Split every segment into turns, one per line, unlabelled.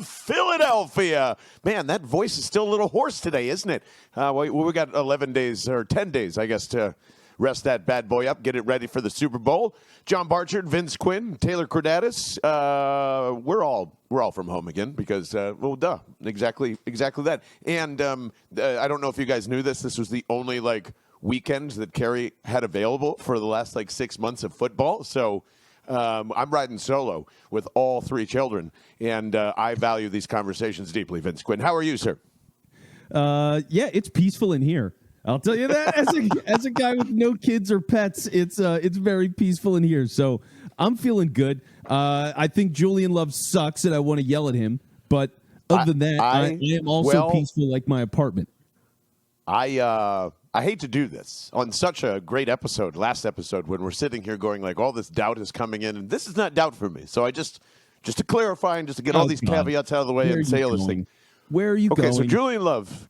Philadelphia. Man, that voice is still a little hoarse today, isn't it? We got 11 days or 10 days, I guess, to rest that bad boy up, get it ready for the Super Bowl. John Barchard, Vince Quinn, Taylor Kredatus. We're all from home again because, exactly that. And I don't know if you guys knew this. This was the only weekend that Carrie had available for the last 6 months of football. So I'm riding solo with all 3 children, and I value these conversations deeply. Vince Quinn, how are you, sir?
Yeah, it's peaceful in here. I'll tell you that as a guy with no kids or pets, it's very peaceful in here. So I'm feeling good. I think Julian Love sucks, and I want to yell at him. But other than that, I am also peaceful like my apartment. I hate to do this on such a great episode, last episode, when we're sitting here going all this doubt is coming in, and this is not doubt for me. So I just to clarify and just to get all these caveats out of the way and say all this thing. Where are you going?
Okay, so Julian Love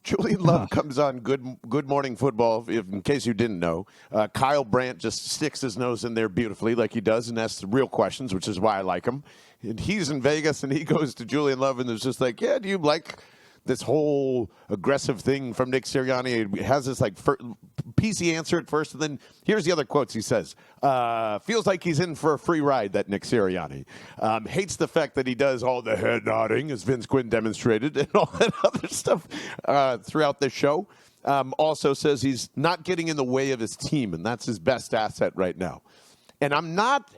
comes on Good Morning Football, in case you didn't know. Kyle Brandt just sticks his nose in there beautifully like he does and asks the real questions, which is why I like him. And he's in Vegas, and he goes to Julian Love, and there's just do you like this whole aggressive thing from Nick Sirianni? He has this PC answer at first, and then here's the other quotes he says. Feels like he's in for a free ride, that Nick Sirianni. Hates the fact that he does all the head nodding, as Vince Quinn demonstrated, and all that other stuff throughout the show. Also says he's not getting in the way of his team, and that's his best asset right now. And I'm not...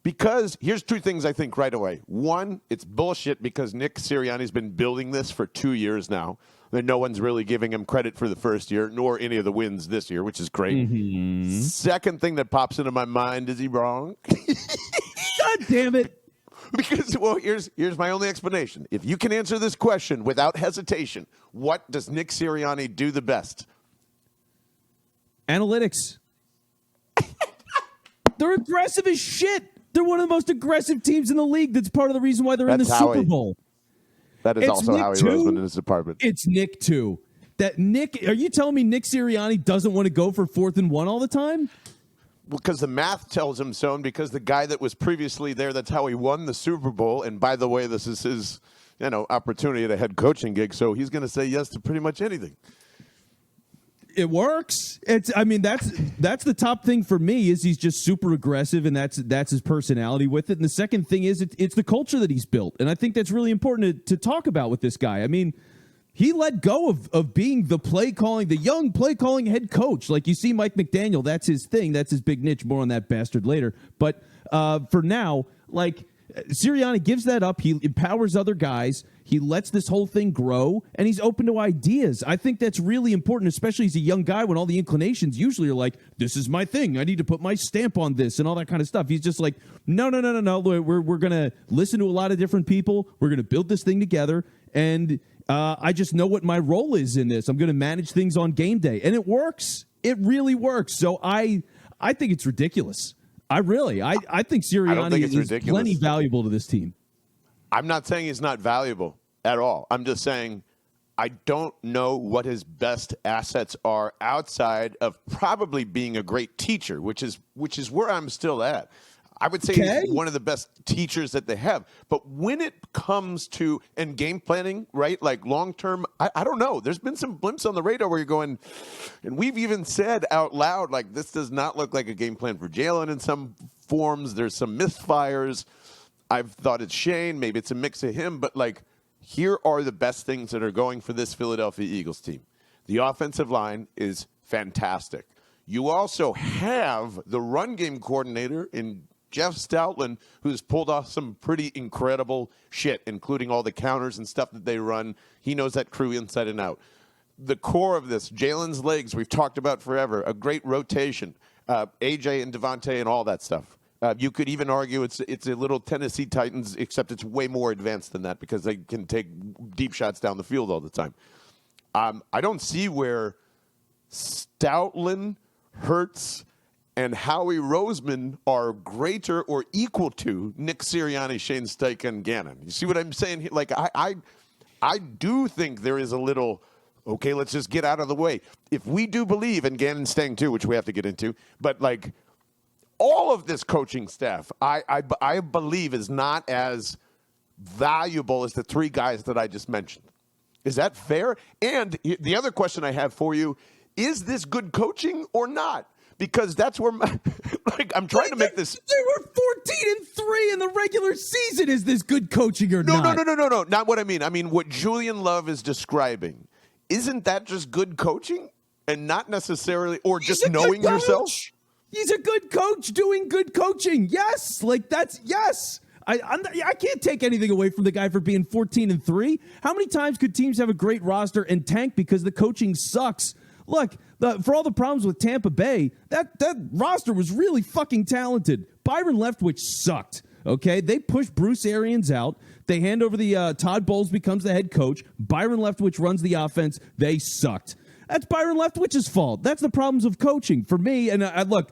Because here's 2 things I think right away. One, it's bullshit because Nick Sirianni's been building this for 2 years now. And no one's really giving him credit for the first year, nor any of the wins this year, which is great. Mm-hmm. Second thing that pops into my mind, is he wrong?
God damn it.
Because, here's my only explanation. If you can answer this question without hesitation, what does Nick Sirianni do the best?
Analytics. They're aggressive as shit. They're one of the most aggressive teams in the league. That's part of the reason why they're in the Super Bowl.
That is also Howie Roseman in his apartment.
It's Nick, too. Are you telling me Nick Sirianni doesn't want to go for 4th and 1 all the time?
Well, because the math tells him so, and because the guy that was previously there, that's how he won the Super Bowl. And by the way, this is his opportunity at a head coaching gig, so he's going to say yes to pretty much anything.
It works. That's the top thing for me is he's just super aggressive, and that's his personality with it. And the second thing is it's the culture that he's built, and I think that's really important to talk about with this guy. I mean, he let go of being the young play calling head coach. Like you see Mike McDaniel, that's his thing, that's his big niche. More on that bastard later. But for now, Sirianni gives that up. He empowers other guys. He lets this whole thing grow, and he's open to ideas. I think that's really important, especially as a young guy when all the inclinations usually are like, this is my thing. I need to put my stamp on this and all that kind of stuff. He's just like, no. We're going to listen to a lot of different people. We're going to build this thing together, and I just know what my role is in this. I'm going to manage things on game day, and it works. It really works. So I think it's ridiculous. I think Sirianni is plenty valuable to this team.
I'm not saying he's not valuable at all. I'm just saying I don't know what his best assets are outside of probably being a great teacher, which is where I'm still at. I would say he's one of the best teachers that they have. But when it comes to game planning, right, long term, I don't know. There's been some blimps on the radar where you're going, and we've even said out loud, this does not look like a game plan for Jalen in some forms. There's some misfires. I've thought it's Shane. Maybe it's a mix of him. But, here are the best things that are going for this Philadelphia Eagles team. The offensive line is fantastic. You also have the run game coordinator in Jeff Stoutland, who's pulled off some pretty incredible shit, including all the counters and stuff that they run. He knows that crew inside and out. The core of this, Jalen's legs, we've talked about forever, a great rotation, AJ and Devontae and all that stuff. You could even argue it's a little Tennessee Titans, except it's way more advanced than that because they can take deep shots down the field all the time. I don't see where Stoutland, Hurts, and Howie Roseman are greater or equal to Nick Sirianni, Shane Steichen, and Gannon. You see what I'm saying? I do think there is a little, okay, let's just get out of the way. If we do believe, and Gannon's staying too, which we have to get into, but all of this coaching staff, I believe is not as valuable as the three guys that I just mentioned. Is that fair? And the other question I have for you, is this good coaching or not? Because that's where I'm trying to make this.
They were 14-3 in the regular season. Is this good coaching or not?
No. Not what I mean. I mean, what Julian Love is describing. Isn't that just good coaching and not necessarily, or just knowing yourself?
He's a good coach doing good coaching. Yes. Yes. I can't take anything away from the guy for being 14-3. How many times could teams have a great roster and tank because the coaching sucks? Look, for all the problems with Tampa Bay, that roster was really fucking talented. Byron Leftwich sucked, okay? They pushed Bruce Arians out. They hand over the Todd Bowles becomes the head coach. Byron Leftwich runs the offense. They sucked. That's Byron Leftwich's fault. That's the problems of coaching for me. And look,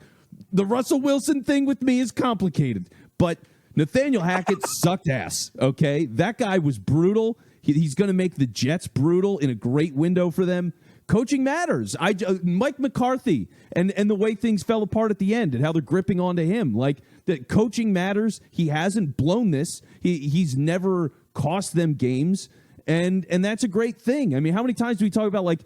the Russell Wilson thing with me is complicated, but Nathaniel Hackett sucked ass, okay? That guy was brutal. He's going to make the Jets brutal in a great window for them. Coaching matters. Mike McCarthy and the way things fell apart at the end and how they're gripping onto him. Like, that coaching matters. He hasn't blown this. He's never cost them games. And that's a great thing. I mean, how many times do we talk about, like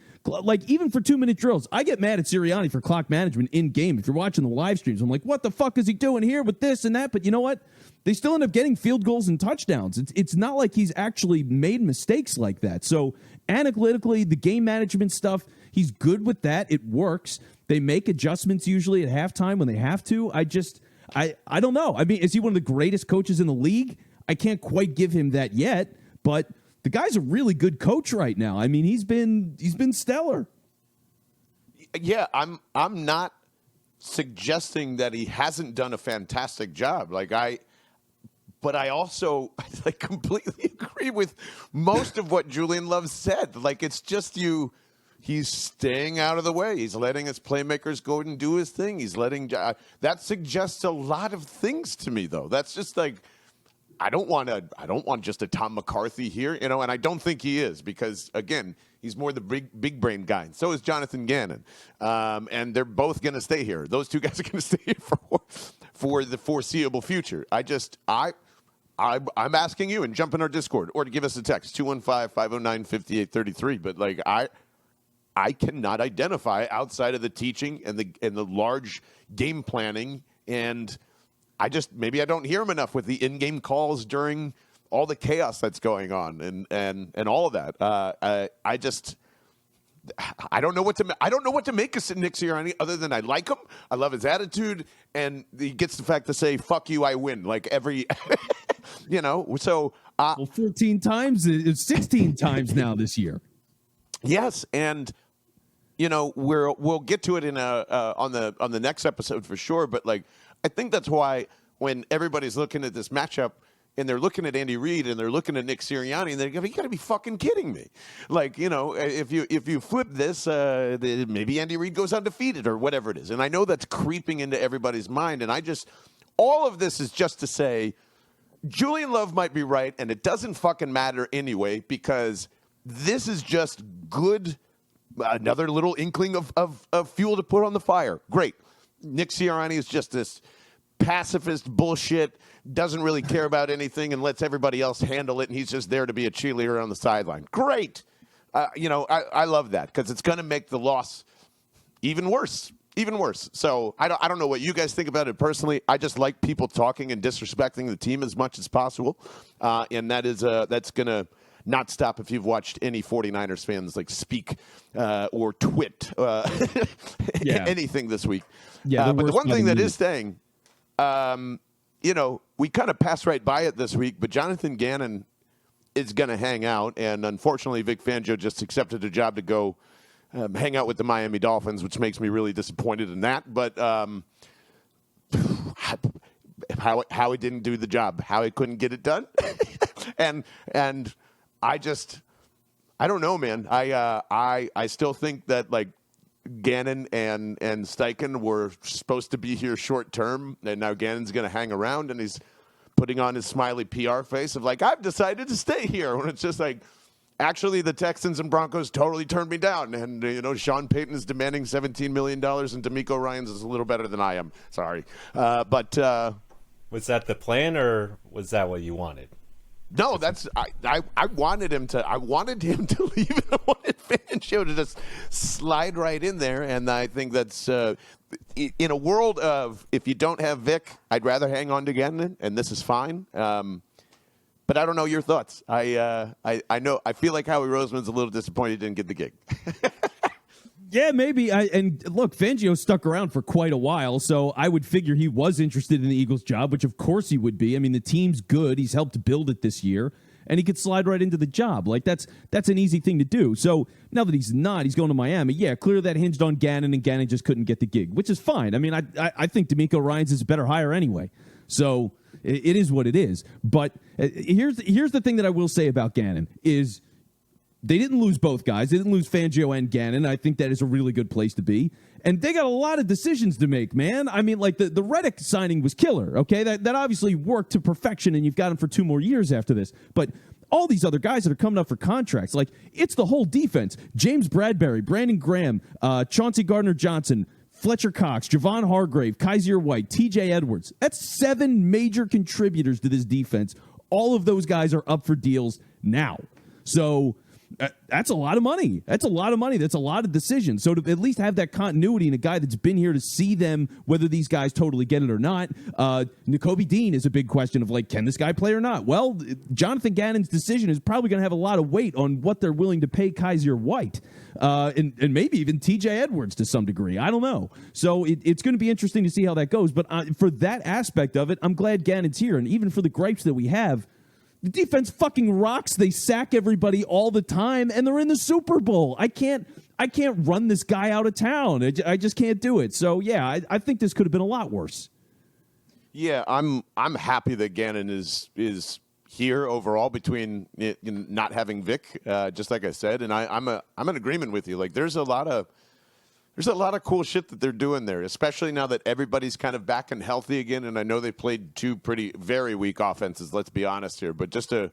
even for 2-minute drills? I get mad at Sirianni for clock management in game. If you're watching the live streams, I'm like, what the fuck is he doing here with this and that? But you know what? They still end up getting field goals and touchdowns. It's not like he's actually made mistakes like that. So analytically, the game management stuff, he's good with that. It works. They make adjustments usually at halftime when they have to. I don't know. I mean, is he one of the greatest coaches in the league? I can't quite give him that yet, but the guy's a really good coach right now. I mean, he's been stellar.
Yeah, I'm not suggesting that he hasn't done a fantastic job. But I also completely agree with most of what Julian Love said. Like, it's just he's staying out of the way. He's letting his playmakers go and do his thing. He's letting that suggests a lot of things to me, though. That's just like, I don't want just a Tom McCarthy here, and I don't think he is, because again, he's more the big brain guy. And so is Jonathan Gannon, and they're both going to stay here. Those two guys are going to stay here for the foreseeable future. I'm asking you, and jump in our Discord or to give us a text 215-509-5833. But I cannot identify outside of the teaching and the large game planning, and maybe I don't hear him enough with the in-game calls during all the chaos that's going on and all of that. I don't know what to make of Nick Sirianni other than I like him. I love his attitude, and he gets the fact to say "fuck you, I win" like every, So
14 times, 16 times now this year.
Yes, and we'll get to it in on the next episode for sure. But I think that's why when everybody's looking at this matchup, and they're looking at Andy Reid and they're looking at Nick Sirianni, and they're going, you got to be fucking kidding me. If you flip this, maybe Andy Reid goes undefeated or whatever it is. And I know that's creeping into everybody's mind. And all of this is just to say, Julian Love might be right, and it doesn't fucking matter anyway, because this is just good, another little inkling of fuel to put on the fire. Great. Nick Sirianni is just this pacifist bullshit, doesn't really care about anything and lets everybody else handle it, and he's just there to be a cheerleader on the sideline. Great. I love that, because it's going to make the loss even worse. So I don't know what you guys think about it personally. I just like people talking and disrespecting the team as much as possible, and that's going to not stop if you've watched any 49ers fans speak or twit anything this week.
Yeah,
but the one thing that is staying, we kind of passed right by it this week, but Jonathan Gannon is going to hang out, and unfortunately Vic Fangio just accepted a job to go hang out with the Miami Dolphins, which makes me really disappointed in that. But how he didn't do the job, how he couldn't get it done, and I don't know, man. I still think that Gannon and Steichen were supposed to be here short term, and now Gannon's going to hang around, and he's putting on his smiley PR face of I've decided to stay here, when it's just actually the Texans and Broncos totally turned me down, and Sean Payton is demanding $17 million, and D'Amico Ryans is a little better than I am. Sorry, but
was that the plan, or was that what you wanted?
No, that's I wanted him to leave, and I wanted Fangio to just slide right in there, and I think that's in a world of if you don't have Vic, I'd rather hang on to Gannon, and this is fine. But I don't know your thoughts. I know I feel like Howie Roseman's a little disappointed he didn't get the gig.
Yeah, maybe. And look, Fangio stuck around for quite a while, so I would figure he was interested in the Eagles' job, which of course he would be. I mean, the team's good. He's helped build it this year, and he could slide right into the job. Like, that's an easy thing to do. So now that he's not, he's going to Miami. Yeah, clearly that hinged on Gannon, and Gannon just couldn't get the gig, which is fine. I mean, I think D'Amico Ryans is a better hire anyway. So it is what it is. But here's the thing that I will say about Gannon is they didn't lose both guys. They didn't lose Fangio and Gannon. I think that is a really good place to be. And they got a lot of decisions to make, man. I mean, like the Reddick signing was killer, okay? That obviously worked to perfection, and you've got him for 2 more years after this. But all these other guys that are coming up for contracts, like, it's the whole defense. James Bradbury, Brandon Graham, Chauncey Gardner-Johnson, Fletcher Cox, Javon Hargrave, Kaiser White, TJ Edwards. That's 7 major contributors to this defense. All of those guys are up for deals now. So that's a lot of money. That's a lot of money. That's a lot of decisions. So to at least have that continuity and a guy that's been here to see them, whether these guys totally get it or not. Nakobe Dean is a big question of, like, can this guy play or not? Well, Jonathan Gannon's decision is probably going to have a lot of weight on what they're willing to pay Kaiser White and maybe even TJ Edwards to some degree. I don't know. So it's going to be interesting to see how that goes. But for that aspect of it, I'm glad Gannon's here. And even for the gripes that we have, the defense fucking rocks. They sack everybody all the time, and they're in the Super Bowl. I can't run this guy out of town. I just can't do it. So, yeah, I think this could have been a lot worse. Yeah,
I'm happy that Gannon is here overall between not having Vic, just like I said, and I'm in agreement with you. Like, there's a lot of cool shit that they're doing there, especially now that everybody's kind of back and healthy again. And I know they played 2 very weak offenses, let's be honest here. But just to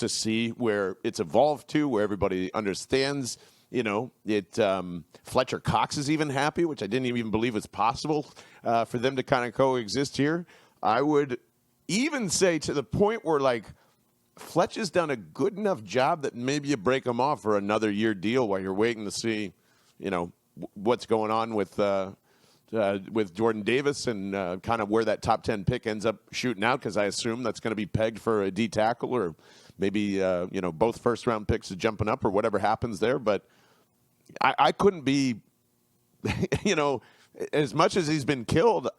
see where it's evolved to, where everybody understands, Fletcher Cox is even happy, which I didn't even believe was possible for them to kind of coexist here. I would even say to the point where, like, Fletch has done a good enough job that maybe you break him off for another year deal while you're waiting to see, what's going on with Jordan Davis and kind of where that top 10 pick ends up shooting out, because I assume that's going to be pegged for a D tackle or maybe both first round picks are jumping up or whatever happens there. But I couldn't be, as much as he's been killed,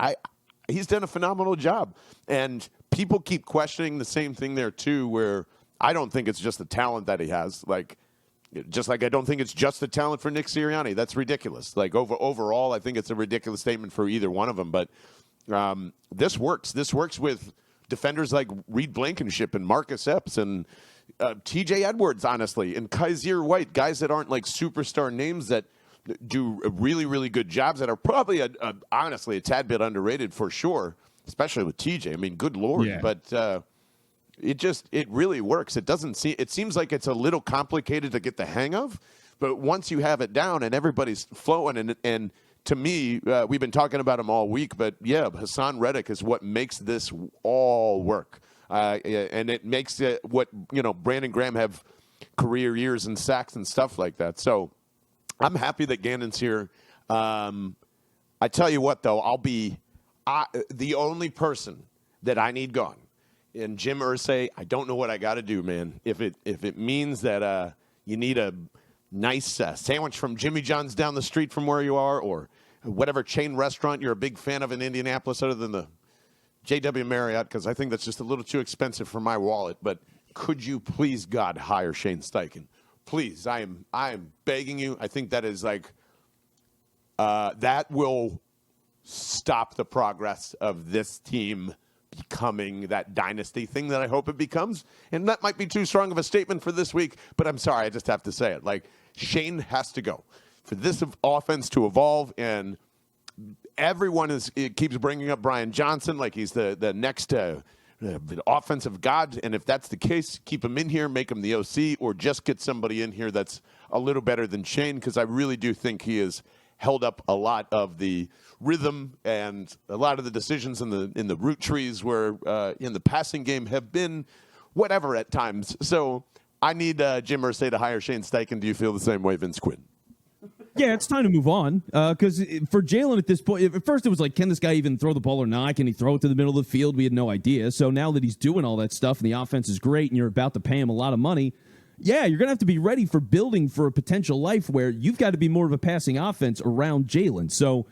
he's done a phenomenal job. And people keep questioning the same thing there too, where I don't think it's just the talent that he has. Just like I don't think it's just the talent for Nick Sirianni. That's ridiculous. Like, overall, I think it's a ridiculous statement for either one of them. But this works. This works with defenders like Reed Blankenship and Marcus Epps and TJ Edwards, honestly, and Kaiser White, guys that aren't like superstar names that do really, really good jobs that are probably, honestly, a tad bit underrated for sure, especially with TJ. I mean, good Lord. Yeah. But it really works. It seems like it's a little complicated to get the hang of, but once you have it down and everybody's flowing, and to me, we've been talking about him all week, but yeah, Hassan Reddick is what makes this all work. And it makes it what, Brandon Graham have career years in sacks and stuff like that. So I'm happy that Gannon's here. I tell you what, though, I'll be the only person that I need gone. And Jim Irsay, I don't know what I got to do, man. If it means that you need a nice sandwich from Jimmy John's down the street from where you are, or whatever chain restaurant you're a big fan of in Indianapolis, other than the JW Marriott, because I think that's just a little too expensive for my wallet. But could you please, God, hire Shane Steichen? Please, I am begging you. I think that is like that will stop the progress of this team becoming that dynasty thing that I hope it becomes. And that might be too strong of a statement for this week, but I'm sorry, I just have to say it. Like, Shane has to go for this offense to evolve, and everyone keeps bringing up Brian Johnson like he's the next offensive god, and if that's the case, keep him in here, make him the OC, or just get somebody in here that's a little better than Shane, because I really do think he has held up a lot of the rhythm and a lot of the decisions in the route trees where in the passing game have been whatever at times. So I need Jim Irsay to hire Shane Steichen. Do you feel the same way, Vince Quinn?
Yeah, it's time to move on because for Jalen at this point, at first it was like, can this guy even throw the ball or not? Can he throw it to the middle of the field? We had no idea. So now that he's doing all that stuff and the offense is great and you're about to pay him a lot of money, yeah, you're going to have to be ready for building for a potential life where you've got to be more of a passing offense around Jalen. So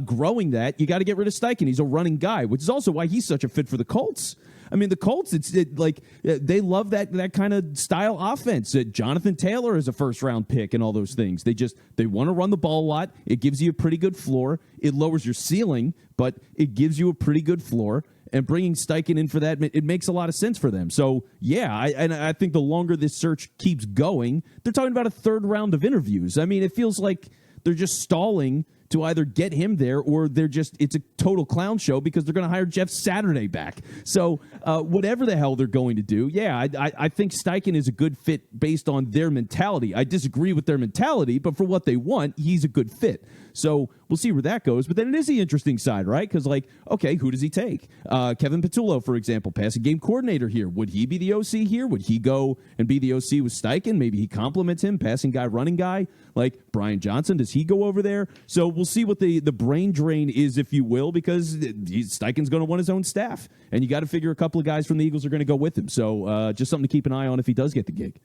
growing that, you got to get rid of Steichen. He's a running guy, which is also why he's such a fit for the Colts. I mean, the Colts, they love that kind of style offense. Jonathan Taylor is a first-round pick and all those things. They want to run the ball a lot. It gives you a pretty good floor. It lowers your ceiling, but it gives you a pretty good floor. And bringing Steichen in for that, it makes a lot of sense for them. So, yeah, I think the longer this search keeps going, they're talking about a third round of interviews. I mean, it feels like they're just stalling to either get him there or it's a total clown show because they're going to hire Jeff Saturday back. So whatever the hell they're going to do, yeah, I think Steichen is a good fit based on their mentality. I disagree with their mentality, but for what they want, he's a good fit. So we'll see where that goes. But then it is the interesting side, right? Because, okay, who does he take? Kevin Patullo, for example, passing game coordinator here. Would he be the OC here? Would he go and be the OC with Steichen? Maybe he complements him, passing guy, running guy. Like Brian Johnson, does he go over there? So we'll see what the brain drain is, if you will, because Steichen's going to want his own staff. And you got to figure a couple of guys from the Eagles are going to go with him. So just something to keep an eye on if he does get the gig.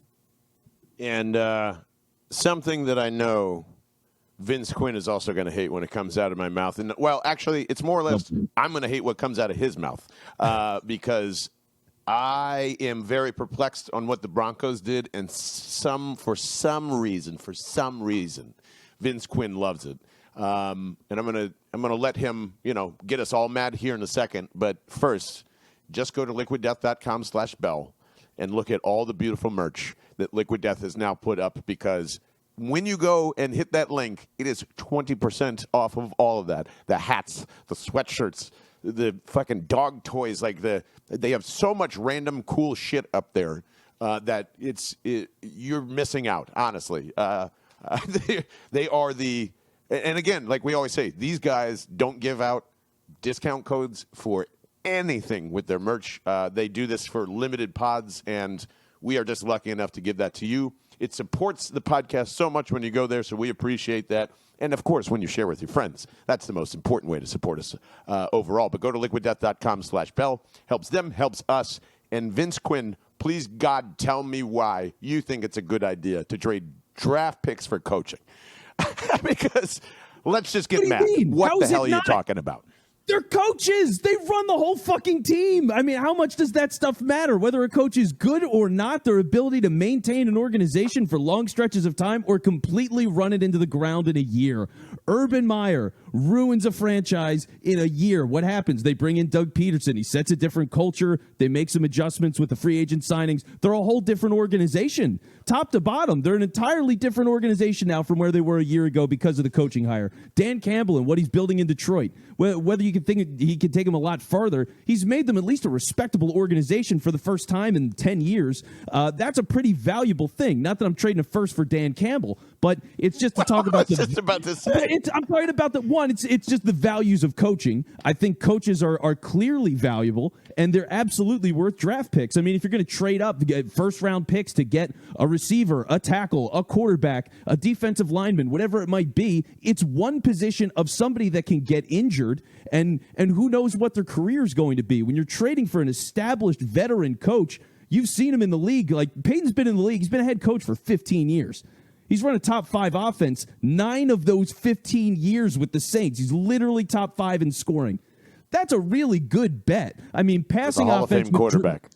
And something that I know Vince Quinn is also going to hate when it comes out of my mouth. And well, actually, it's more or less I'm going to hate what comes out of his mouth because I am very perplexed on what the Broncos did, and for some reason, Vince Quinn loves it. And I'm gonna let him, get us all mad here in a second. But first, just go to liquiddeath.com/Bell and look at all the beautiful merch that Liquid Death has now put up, because when you go and hit that link, it is 20% off of all of that. The hats, the sweatshirts, the fucking dog toys. They have so much random cool shit up there that you're missing out, honestly. They are and again, like we always say, these guys don't give out discount codes for anything with their merch. They do this for limited pods, and we are just lucky enough to give that to you. It supports the podcast so much when you go there, so we appreciate that. And, of course, when you share with your friends. That's the most important way to support us overall. But go to liquiddeath.com/Bell. Helps them, helps us. And Vince Quinn, please, God, tell me why you think it's a good idea to trade draft picks for coaching. Because let's just get mad. What the hell are you talking about?
They're coaches. They run the whole fucking team. I mean, how much does that stuff matter? Whether a coach is good or not, their ability to maintain an organization for long stretches of time or completely run it into the ground in a year. Urban Meyer ruins a franchise in a year. What happens? They bring in Doug Peterson. He sets a different culture. They make some adjustments with the free agent signings. They're a whole different organization. Top to bottom, they're an entirely different organization now from where they were a year ago because of the coaching hire. Dan Campbell and what he's building in Detroit. Whether you can think he could take him a lot farther, he's made them at least a respectable organization for the first time in 10 years. That's a pretty valuable thing. Not that I'm trading a first for Dan Campbell, but it's just to talk about
just about to say.
I'm talking about the one. It's just the values of coaching. I think coaches are clearly valuable, and they're absolutely worth draft picks. I mean, if you're going to trade up to get first-round picks to get a receiver, a tackle, a quarterback, a defensive lineman, whatever it might be, it's one position of somebody that can get injured, and who knows what their career is going to be. When you're trading for an established veteran coach, you've seen him in the league. Like, Peyton's been in the league. He's been a head coach for 15 years. He's run a top 5 offense 9 of those 15 years with the Saints. He's literally top 5 in scoring. That's a really good bet. I mean, passing
Hall
offense.
of Fame quarterback.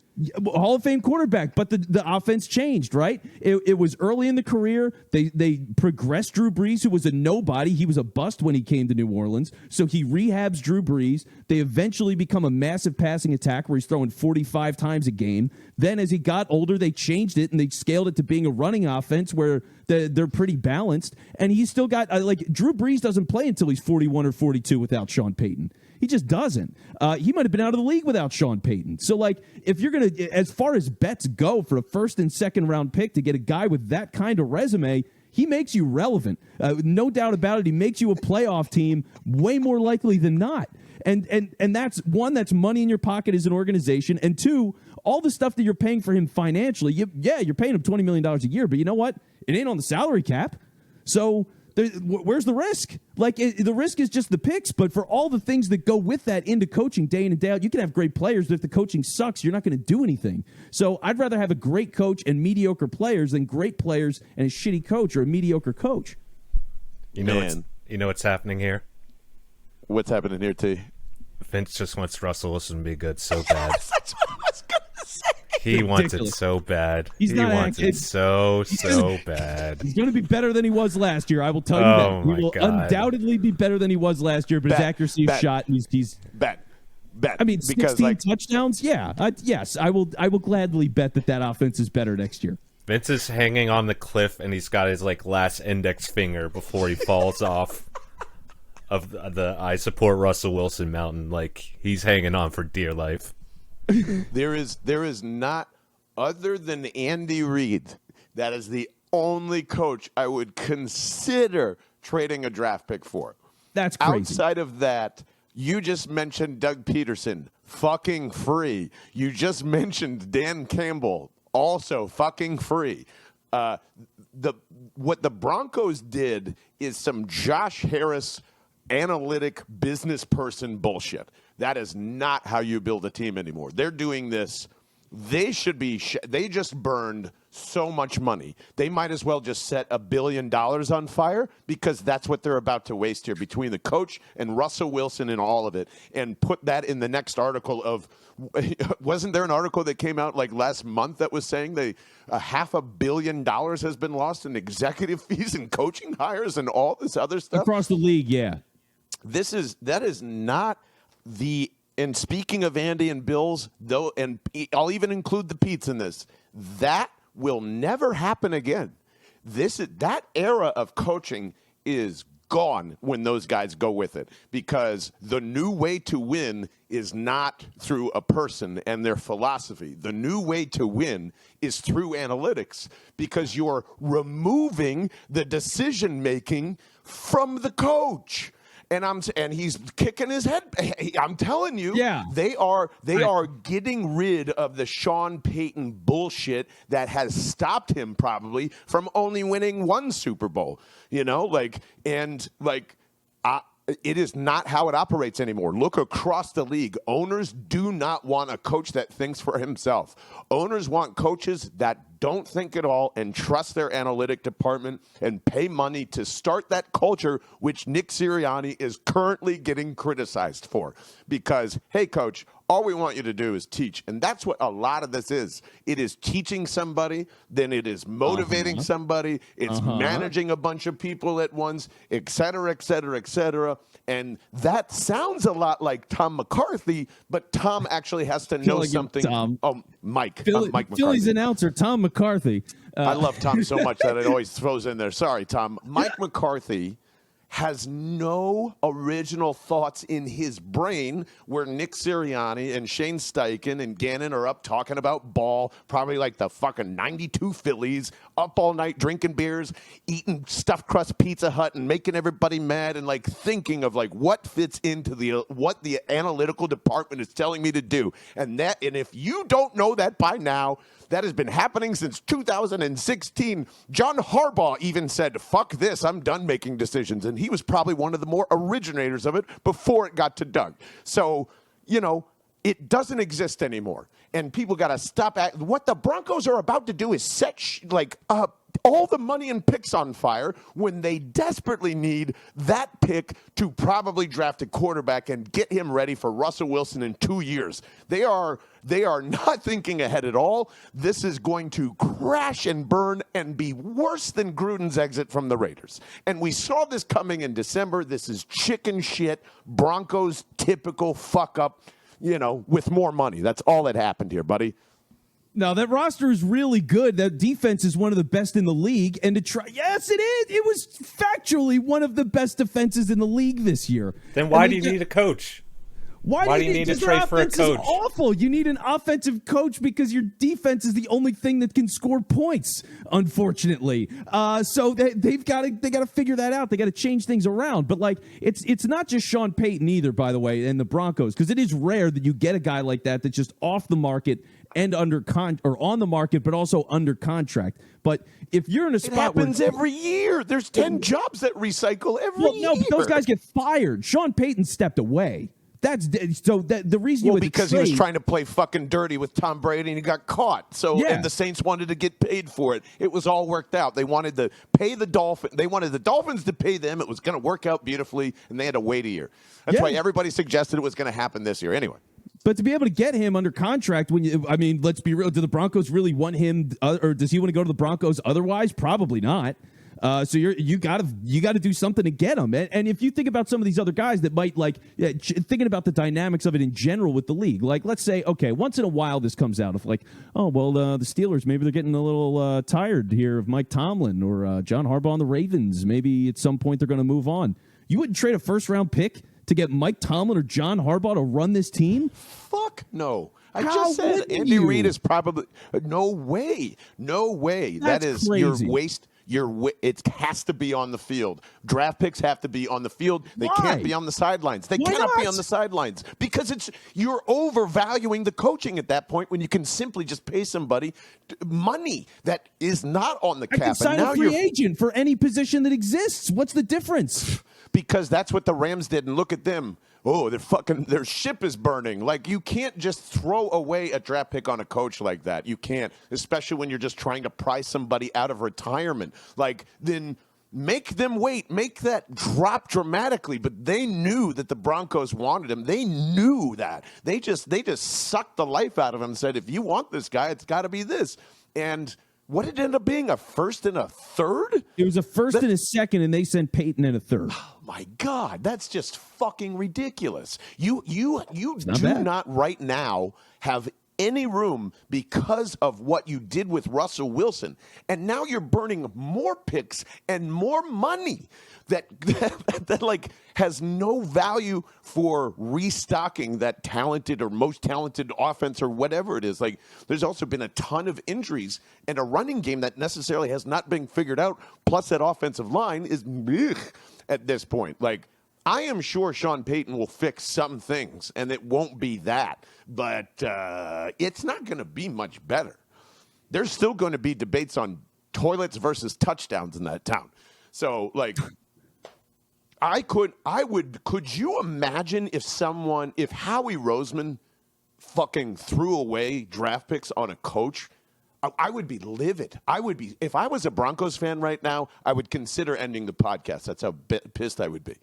Hall of Fame quarterback, but the offense changed, right? It was early in the career. They progressed Drew Brees, who was a nobody. He was a bust when he came to New Orleans. So he rehabs Drew Brees. They eventually become a massive passing attack where he's throwing 45 times a game. Then as he got older, they changed it and they scaled it to being a running offense where they're pretty balanced. And he's still got, Drew Brees doesn't play until he's 41 or 42 without Sean Payton. He just doesn't. He might have been out of the league without Sean Payton. So, if you're going to, as far as bets go for a first and second round pick to get a guy with that kind of resume, he makes you relevant. No doubt about it. He makes you a playoff team way more likely than not. And that's one, that's money in your pocket as an organization. And two, all the stuff that you're paying for him financially, you're paying him $20 million a year, but you know what? It ain't on the salary cap. So where's the risk? Like, the risk is just the picks, but for all the things that go with that into coaching day in and day out, you can have great players, but if the coaching sucks, you're not going to do anything. So I'd rather have a great coach and mediocre players than great players and a shitty coach or a mediocre coach.
You know what's happening here?
What's happening here, T?
Vince just wants Russell Wilson to be good so bad.
That's what I was going to say.
He wants it so bad.
He
wants it so bad.
He's going to be better than he was last year. I will tell you that. He will undoubtedly be better than he was last year, but his accuracy is shot, and he's
bet.
I mean, 16 touchdowns. Yeah, yes, I will gladly bet that offense is better next year.
Vince is hanging on the cliff, and he's got his last index finger before he falls off of the I support Russell Wilson mountain. Like, he's hanging on for dear life.
There is not, other than Andy Reid, that is the only coach I would consider trading a draft pick for.
That's crazy.
Outside of that, you just mentioned Doug Peterson, fucking free. You just mentioned Dan Campbell, also fucking free. What the Broncos did is some Josh Harris analytic business person bullshit. That is not how you build a team anymore. They're doing this. They should be. They just burned so much money. They might as well just set $1 billion on fire, because that's what they're about to waste here between the coach and Russell Wilson and all of it. And put that in the next article of. Wasn't there an article that came out last month that was saying $500 million has been lost in executive fees and coaching hires and all this other stuff
across the league? Yeah,
that is not the. And speaking of Andy and Bills, though, and I'll even include the Pete's in this, that will never happen again. That era of coaching is gone when those guys go with it, because the new way to win is not through a person and their philosophy. The new way to win is through analytics, because you're removing the decision making from the coach. And he's kicking his head. I'm telling you, they are getting rid of the Sean Payton bullshit that has stopped him probably from only winning one Super Bowl. It is not how it operates anymore. Look across the league. Owners do not want a coach that thinks for himself. Owners want coaches that don't think at all and trust their analytic department and pay money to start that culture, which Nick Sirianni is currently getting criticized for. Because, hey, coach, all we want you to do is teach. And that's what a lot of this is. It is teaching somebody, then it is motivating somebody, it's managing a bunch of people at once, et cetera, et cetera, et cetera. And that sounds a lot like Tom McCarthy, but Tom actually has to know something. Mike McCarthy.
Phillies announcer Tom McCarthy.
I love Tom so much that it always throws in there. Sorry, Tom. Mike McCarthy has no original thoughts in his brain, where Nick Sirianni and Shane Steichen and Gannon are up talking about ball, probably like the fucking 92 Phillies, up all night drinking beers, eating stuffed crust Pizza Hut and making everybody mad, and thinking of what fits into what the analytical department is telling me to do. And if you don't know that by now, that has been happening since 2016. John Harbaugh even said, fuck this, I'm done making decisions. And he was probably one of the more originators of it before it got to Doug. So, it doesn't exist anymore. And people got to stop what the Broncos are about to do is set all the money and picks on fire when they desperately need that pick to probably draft a quarterback and get him ready for Russell Wilson in 2 years. They are not thinking ahead at all. This is going to crash and burn and be worse than Gruden's exit from the Raiders. And we saw this coming in December. This is chicken shit, Broncos typical fuck up, with more money. That's all that happened here, buddy.
No, that roster is really good. That defense is one of the best in the league. And yes, it is. It was factually one of the best defenses in the league this year.
Then why do you need a coach?
Why
do you need to
because their
trade for a
offense is
coach?
awful. You need an offensive coach because your defense is the only thing that can score points, unfortunately. So they've got to figure that out. They got to change things around. But like it's not just Sean Payton either, by the way, and the Broncos, because it is rare that you get a guy like that that's just off the market and or on the market, but also under contract. But if you're in a spot,
it happens every year. There's 10 jobs that recycle every year.
No, but those guys get fired. Sean Payton stepped away. The reason you
because he was trying to play fucking dirty with Tom Brady and he got caught. So and the Saints wanted to get paid for it. It was all worked out. They wanted to pay the Dolphins. They wanted the Dolphins to pay them. It was going to work out beautifully, and they had to wait a year. That's why everybody suggested it was going to happen this year. Anyway.
But to be able to get him under contract, let's be real. Do the Broncos really want him, or does he want to go to the Broncos otherwise? Probably not. So you got to do something to get him. And if you think about some of these other guys that might thinking about the dynamics of it in general with the league, like let's say, okay, once in a while this comes out of like, oh well, the Steelers maybe they're getting a little tired here of Mike Tomlin or John Harbaugh and the Ravens. Maybe at some point they're going to move on. You wouldn't trade a first-round pick to get Mike Tomlin or John Harbaugh to run this team?
Fuck no. I
How
just said
wouldn't
Andy
you?
Reid is probably no way.
That's
that is
crazy.
your waste. It has to be on the field. Draft picks have to be on the field. They
Why?
can't be on the sidelines. They
Why
cannot be
not?
on the sidelines because you're overvaluing the coaching at that point when you can simply just pay somebody money that is not on the
I
cap.
can sign
and now
a free agent for any position that exists. What's the difference?
Because that's what the Rams did, and look at them. Oh, their ship is burning. Like, you can't just throw away a draft pick on a coach like that. You can't, especially when you're just trying to pry somebody out of retirement. Like, then make them wait. Make that drop dramatically. But they knew that the Broncos wanted him. They knew that. They just sucked the life out of him and said, if you want this guy, it's got to be this. And what did it end up being, a first and a third?
It was a first and a second, and they sent Peyton in a third.
Oh my God, that's just fucking ridiculous. You do
bad.
not right now have any room because of what you did with Russell Wilson. And now you're burning more picks and more money that like has no value for restocking that talented or most talented offense or whatever it is. Like, there's also been a ton of injuries and a running game that necessarily has not been figured out. Plus that offensive line is at this point. Like, I am sure Sean Payton will fix some things, and it won't be that. But it's not going to be much better. There's still going to be debates on toilets versus touchdowns in that town. So, like, could you imagine if Howie Roseman fucking threw away draft picks on a coach? I would be livid. If I was a Broncos fan right now, I would consider ending the podcast. That's how pissed I would be.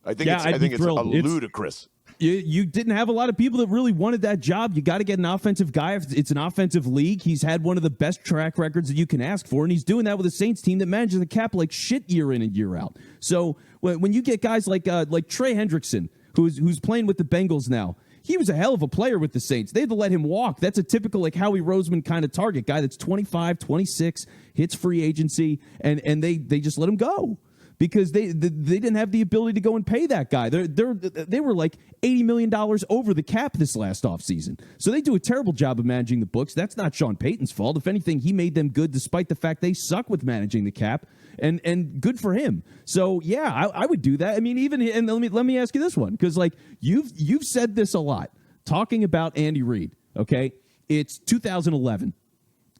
I think it's ludicrous.
You didn't have a lot of people that really wanted that job. You got to get an offensive guy. If it's an offensive league, he's had one of the best track records that you can ask for, and he's doing that with a Saints team that manages the cap like shit year in and year out. So when you get guys like Trey Hendrickson, who's playing with the Bengals now, he was a hell of a player with the Saints. They had to let him walk. That's a typical like Howie Roseman kind of target guy that's 25, 26, hits free agency, and they just let him go. Because they didn't have the ability to go and pay that guy. They were like $80 million over the cap this last offseason. So they do a terrible job of managing the books. That's not Sean Payton's fault. If anything, he made them good despite the fact they suck with managing the cap. And good for him. So yeah, I would do that. I mean, and let me ask you this one, because like you've said this a lot, talking about Andy Reid. Okay, it's 2011.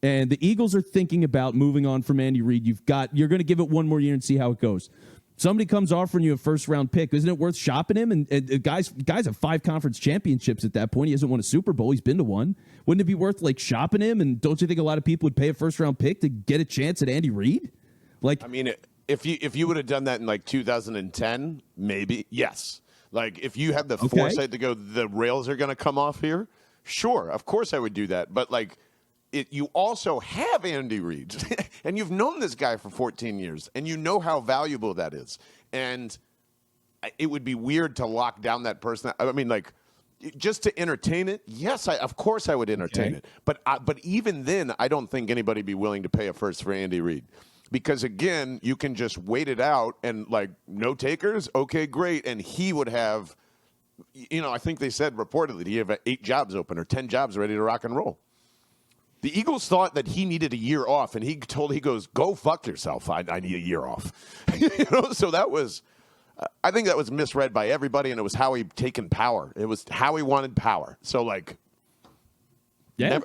And the Eagles are thinking about moving on from Andy Reid. You're going to give it one more year and see how it goes. Somebody comes offering you a first-round pick. Isn't it worth shopping him? And guys have 5 conference championships at that point. He hasn't won a Super Bowl. He's been to one. Wouldn't it be worth like shopping him? And don't you think a lot of people would pay a first-round pick to get a chance at Andy Reid? Like,
I mean, if you would have done that in like 2010, maybe yes. Like, if you had the foresight to go, the rails are going to come off here. Sure, of course I would do that. But like, you also have Andy Reid, and you've known this guy for 14 years, and you know how valuable that is. And it would be weird to lock down that person. I mean, like, just to entertain it, yes, of course I would entertain it. But even then, I don't think anybody would be willing to pay a first for Andy Reid. Because, again, you can just wait it out and, like, no takers? Okay, great. And he would have I think they said reportedly he have 8 jobs open or 10 jobs ready to rock and roll. The Eagles thought that he needed a year off, and he goes, go fuck yourself. I need a year off. So that was, I think that was misread by everybody, and it was Howie taking power. It was Howie wanted power. So, like,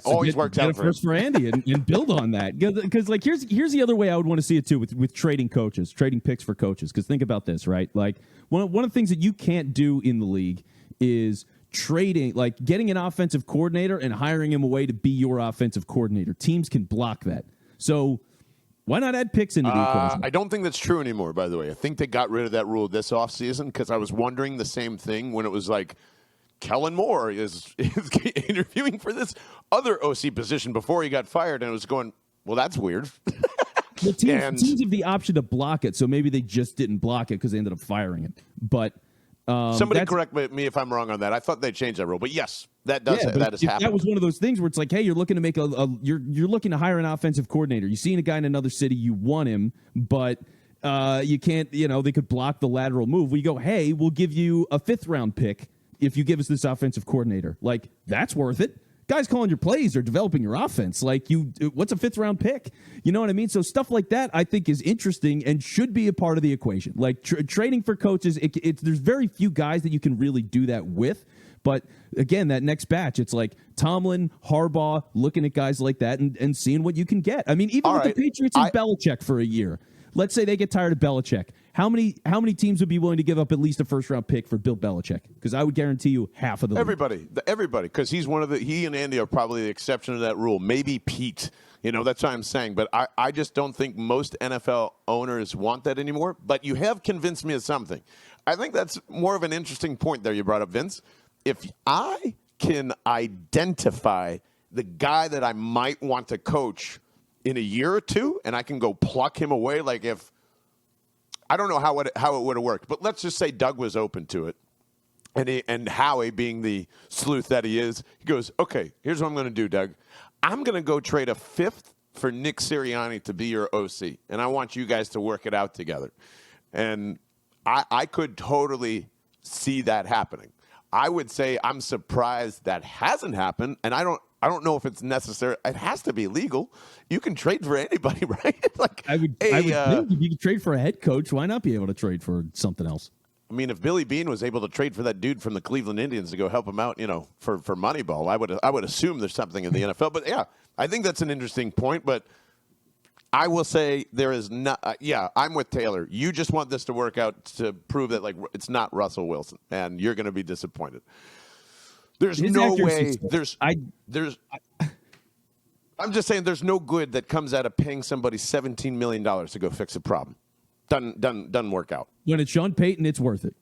always works out for him.
First for Andy and build on that. Because, like, here's the other way I would want to see it, too, with trading coaches, trading picks for coaches. Because think about this, right? Like, one of the things that you can't do in the league is trading, like getting an offensive coordinator and hiring him away to be your offensive coordinator. Teams can block that. So why not add picks into the equation?
I don't think that's true anymore, by the way. I think they got rid of that rule this offseason because I was wondering the same thing when it was like Kellen Moore is interviewing for this other OC position before he got fired, and I was going, well, that's weird.
The teams have the option to block it, so maybe they just didn't block it because they ended up firing it. But
somebody correct me if I'm wrong on that. I thought they changed that rule, but yes, that has happened.
That was one of those things where it's like, hey, you're looking to make you're looking to hire an offensive coordinator. You seen a guy in another city, you want him, but you can't. They could block the lateral move. We go, hey, we'll give you a 5th round pick if you give us this offensive coordinator. Like, that's worth it. Guys calling your plays are developing your offense. Like, what's a 5th round pick? You know what I mean? So stuff like that I think is interesting and should be a part of the equation. Like trading for coaches, there's very few guys that you can really do that with. But again, that next batch, it's like Tomlin, Harbaugh, looking at guys like that and seeing what you can get. I mean, even with the Patriots and Belichick for a year. Let's say they get tired of Belichick. How many teams would be willing to give up at least a 1st round pick for Bill Belichick? Because I would guarantee you half of them.
Everybody, because he's he and Andy are probably the exception to that rule. Maybe Pete, that's what I'm saying. But I just don't think most NFL owners want that anymore. But you have convinced me of something. I think that's more of an interesting point there you brought up, Vince. If I can identify the guy that I might want to coach in a year or two, and I can go pluck him away, like if I don't know how it would have worked, but let's just say Doug was open to it, and Howie, being the sleuth that he is, he goes, okay, here's what I'm going to do, Doug. I'm going to go trade a 5th for Nick Sirianni to be your OC, and I want you guys to work it out together. And I could totally see that happening. I would say I'm surprised that hasn't happened, and I don't know if it's necessary. It has to be legal. You can trade for anybody, right? Like
I would think if you could trade for a head coach, why not be able to trade for something else?
I mean, if Billy Beane was able to trade for that dude from the Cleveland Indians to go help him out, for Moneyball, I would assume there's something in the NFL. But yeah, I think that's an interesting point. But I will say there is not. I'm with Taylor. You just want this to work out to prove that it's not Russell Wilson, and you're going to be disappointed. There's no way. I'm just saying there's no good that comes out of paying somebody $17 million to go fix a problem. Doesn't work out.
When it's Sean Payton, it's worth it.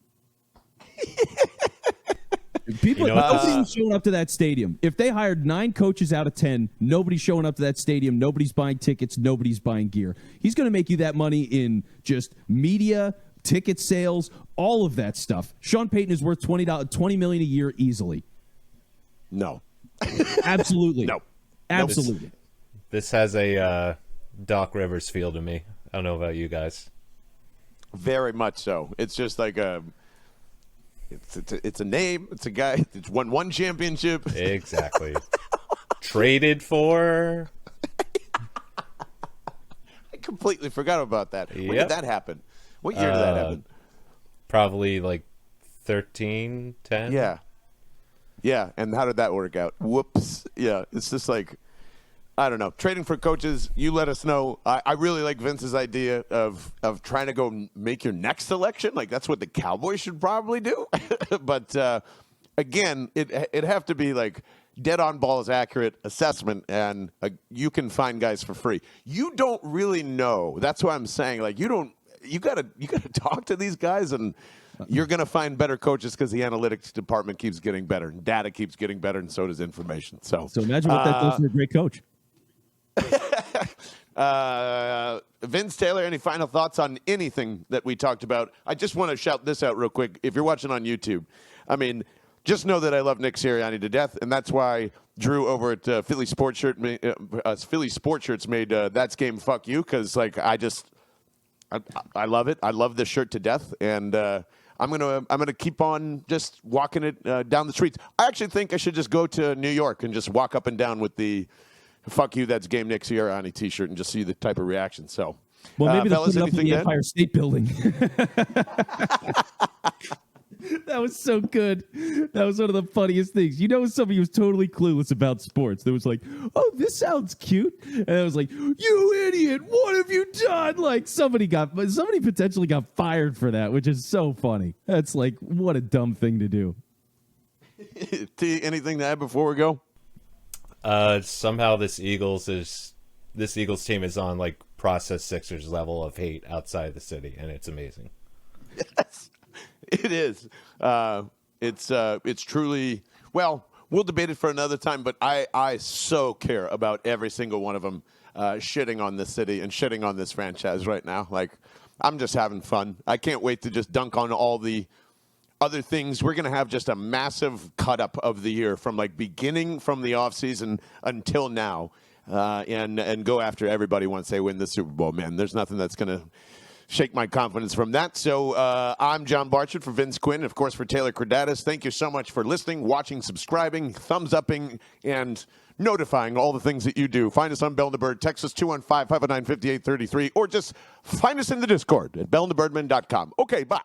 Nobody's showing up to that stadium. If they hired 9 coaches out of 10, nobody's showing up to that stadium. Nobody's buying tickets. Nobody's buying gear. He's going to make you that money in just media, ticket sales, all of that stuff. Sean Payton is worth $20 million a year easily.
No.
Absolutely.
No.
Absolutely.
This has a Doc Rivers feel to me. I don't know about you guys.
Very much so. It's just like it's a name. It's a guy. It's won 1 championship.
Exactly. Traded for.
I completely forgot about that.
Yep.
When did that happen? What year did that happen?
Probably like 13, 10.
Yeah. Yeah, and how did that work out? Whoops. Yeah, it's just like, I don't know. Trading for coaches, you let us know. I really like Vince's idea of trying to go make your next selection. Like, that's what the Cowboys should probably do. But, again, it'd have to be like dead on balls accurate assessment, and you can find guys for free. You don't really know. That's why I'm saying, like, you gotta talk to these guys, and you're going to find better coaches because the analytics department keeps getting better, and data keeps getting better, and so does information. So
imagine what that does for a great coach.
Vince, Taylor, any final thoughts on anything that we talked about? I just want to shout this out real quick. If you're watching on YouTube, I mean, just know that I love Nick Sirianni to death, and that's why Drew over at Philly Sports Shirts made That's Game Fuck You, because I love it. I love this shirt to death, and I'm gonna keep on just walking it down the streets. I actually think I should just go to New York and just walk up and down with the "Fuck you, that's game Nick Sirianni" T-shirt and just see the type of reaction. So,
well, maybe they'll
fellas,
put it up in
anything
the
then?
Empire State Building. That was so good. That was one of the funniest things. You know, somebody was totally clueless about sports. That was like, "Oh, this sounds cute," and I was like, "You idiot! What have you done?" Like somebody potentially got fired for that, which is so funny. That's like, what a dumb thing to do.
T, anything to add before we go?
Somehow this Eagles team is on like process Sixers level of hate outside the city, and it's amazing.
Yes, it is. It's truly, well, we'll debate it for another time, but I so care about every single one of them shitting on this city and shitting on this franchise right now. Like, I'm just having fun. I can't wait to just dunk on all the other things. We're going to have just a massive cut up of the year from like beginning from the offseason until now, and go after everybody once they win the Super Bowl, man. There's nothing that's going to shake my confidence from that. So I'm John Barchard for Vince Quinn, and of course for Taylor Kredatus. Thank you so much for listening, watching, subscribing, thumbs upping, and notifying all the things that you do. Find us on Bell and the Bird, text us 215-509-5833, or just find us in the Discord at bellandthebirdman.com. Okay, bye.